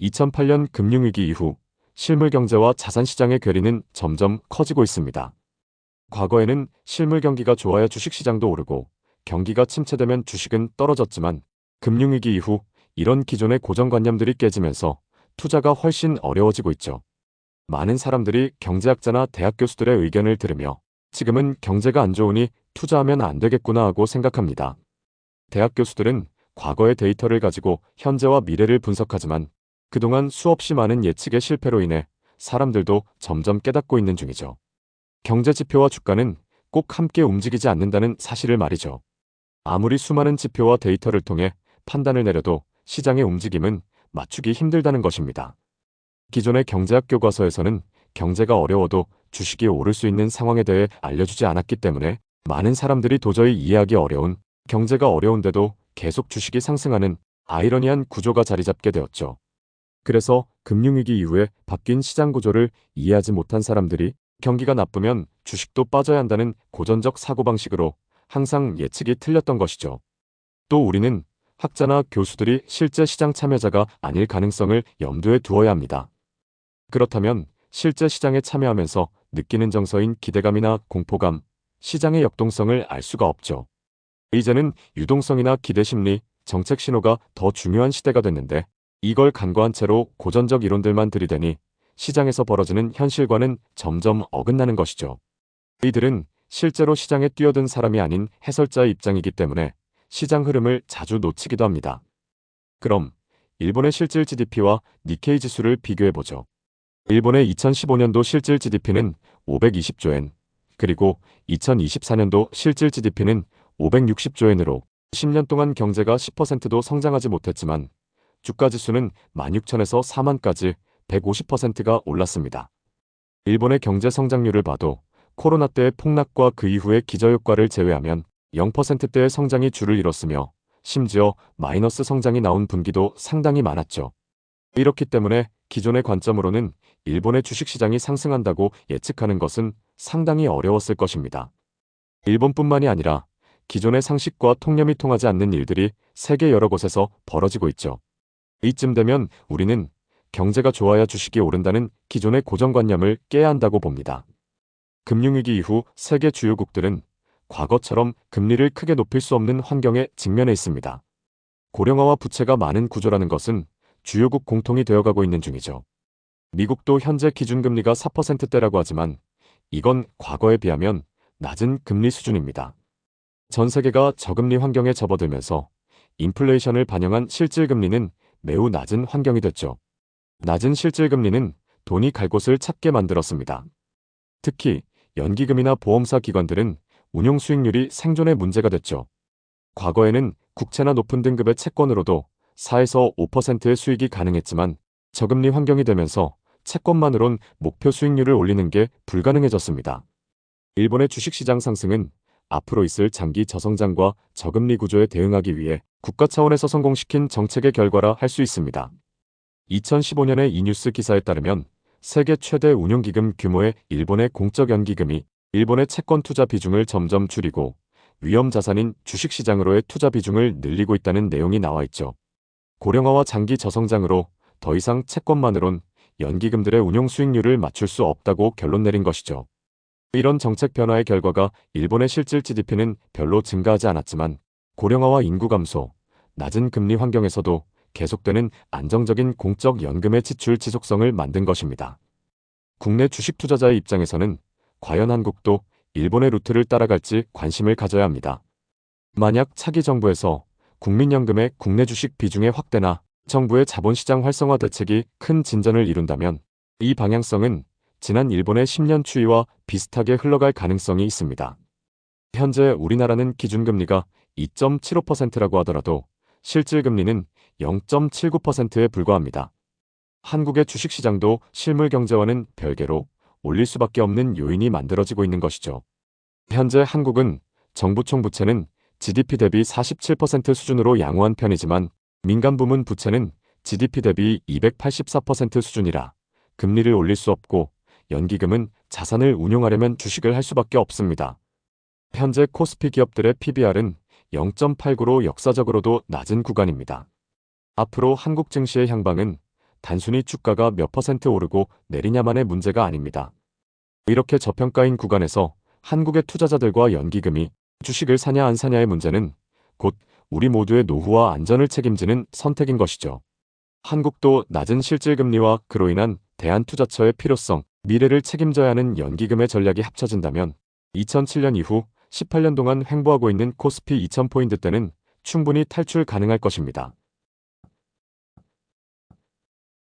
2008년 금융위기 이후 실물 경제와 자산 시장의 괴리는 점점 커지고 있습니다. 과거에는 실물 경기가 좋아야 주식 시장도 오르고 경기가 침체되면 주식은 떨어졌지만 금융위기 이후 이런 기존의 고정관념들이 깨지면서 투자가 훨씬 어려워지고 있죠. 많은 사람들이 경제학자나 대학 교수들의 의견을 들으며 지금은 경제가 안 좋으니 투자하면 안 되겠구나 하고 생각합니다. 대학 교수들은 과거의 데이터를 가지고 현재와 미래를 분석하지만 그동안 수없이 많은 예측의 실패로 인해 사람들도 점점 깨닫고 있는 중이죠. 경제 지표와 주가는 꼭 함께 움직이지 않는다는 사실을 말이죠. 아무리 수많은 지표와 데이터를 통해 판단을 내려도 시장의 움직임은 맞추기 힘들다는 것입니다. 기존의 경제학 교과서에서는 경제가 어려워도 주식이 오를 수 있는 상황에 대해 알려주지 않았기 때문에 많은 사람들이 도저히 이해하기 어려운 경제가 어려운데도 계속 주식이 상승하는 아이러니한 구조가 자리 잡게 되었죠. 그래서 금융위기 이후에 바뀐 시장 구조를 이해하지 못한 사람들이 경기가 나쁘면 주식도 빠져야 한다는 고전적 사고방식으로 항상 예측이 틀렸던 것이죠. 또 우리는 학자나 교수들이 실제 시장 참여자가 아닐 가능성을 염두에 두어야 합니다. 그렇다면 실제 시장에 참여하면서 느끼는 정서인 기대감이나 공포감, 시장의 역동성을 알 수가 없죠. 이제는 유동성이나 기대심리, 정책 신호가 더 중요한 시대가 됐는데 이걸 간과한 채로 고전적 이론들만 들이대니 시장에서 벌어지는 현실과는 점점 어긋나는 것이죠. 이들은 실제로 시장에 뛰어든 사람이 아닌 해설자의 입장이기 때문에 시장 흐름을 자주 놓치기도 합니다. 그럼 일본의 실질 GDP와 니케이 지수를 비교해보죠. 일본의 2015년도 실질 GDP는 520조엔, 그리고 2024년도 실질 GDP는 560조엔으로 10년 동안 경제가 10%도 성장하지 못했지만 주가지수는 16,000에서 40,000까지 150%가 올랐습니다. 일본의 경제 성장률을 봐도 코로나 때의 폭락과 그 이후의 기저효과를 제외하면 0%대의 성장이 줄을 이뤘으며 심지어 마이너스 성장이 나온 분기도 상당히 많았죠. 이렇기 때문에 기존의 관점으로는 일본의 주식시장이 상승한다고 예측하는 것은 상당히 어려웠을 것입니다. 일본뿐만이 아니라 기존의 상식과 통념이 통하지 않는 일들이 세계 여러 곳에서 벌어지고 있죠. 이쯤 되면 우리는 경제가 좋아야 주식이 오른다는 기존의 고정관념을 깨야 한다고 봅니다. 금융위기 이후 세계 주요국들은 과거처럼 금리를 크게 높일 수 없는 환경에 직면해 있습니다. 고령화와 부채가 많은 구조라는 것은 주요국 공통이 되어가고 있는 중이죠. 미국도 현재 기준금리가 4%대라고 하지만 이건 과거에 비하면 낮은 금리 수준입니다. 전 세계가 저금리 환경에 접어들면서 인플레이션을 반영한 실질금리는 매우 낮은 환경이 됐죠. 낮은 실질금리는 돈이 갈 곳을 찾게 만들었습니다. 특히 연기금이나 보험사 기관들은 운용 수익률이 생존의 문제가 됐죠. 과거에는 국채나 높은 등급의 채권으로도 4에서 5%의 수익이 가능했지만 저금리 환경이 되면서 채권만으론 목표 수익률을 올리는 게 불가능해졌습니다. 일본의 주식시장 상승은 앞으로 있을 장기 저성장과 저금리 구조에 대응하기 위해 국가 차원에서 성공시킨 정책의 결과라 할 수 있습니다. 2015년의 이뉴스 기사에 따르면 세계 최대 운용기금 규모의 일본의 공적 연기금이 일본의 채권 투자 비중을 점점 줄이고 위험 자산인 주식시장으로의 투자 비중을 늘리고 있다는 내용이 나와 있죠. 고령화와 장기 저성장으로 더 이상 채권만으론 연기금들의 운용 수익률을 맞출 수 없다고 결론 내린 것이죠. 이런 정책 변화의 결과가 일본의 실질 GDP는 별로 증가하지 않았지만 고령화와 인구 감소, 낮은 금리 환경에서도 계속되는 안정적인 공적 연금의 지출 지속성을 만든 것입니다. 국내 주식 투자자의 입장에서는 과연 한국도 일본의 루트를 따라갈지 관심을 가져야 합니다. 만약 차기 정부에서 국민연금의 국내 주식 비중의 확대나 정부의 자본시장 활성화 대책이 큰 진전을 이룬다면 이 방향성은 지난 일본의 10년 추이와 비슷하게 흘러갈 가능성이 있습니다. 현재 우리나라는 기준금리가 2.75%라고 하더라도 실질금리는 0.79%에 불과합니다. 한국의 주식시장도 실물 경제와는 별개로 올릴 수밖에 없는 요인이 만들어지고 있는 것이죠. 현재 한국은 정부 총부채는 GDP 대비 47% 수준으로 양호한 편이지만 민간 부문 부채는 GDP 대비 284% 수준이라 금리를 올릴 수 없고 연기금은 자산을 운용하려면 주식을 할 수밖에 없습니다. 현재 코스피 기업들의 PBR은 0.89로 역사적으로도 낮은 구간입니다. 앞으로 한국 증시의 향방은 단순히 주가가 몇 퍼센트 오르고 내리냐만의 문제가 아닙니다. 이렇게 저평가인 구간에서 한국의 투자자들과 연기금이 주식을 사냐 안 사냐의 문제는 곧 우리 모두의 노후와 안전을 책임지는 선택인 것이죠. 한국도 낮은 실질금리와 그로 인한 대한투자처의 필요성, 미래를 책임져야 하는 연기금의 전략이 합쳐진다면 2007년 이후 18년 동안 횡보하고 있는 코스피 2000포인트대는 충분히 탈출 가능할 것입니다.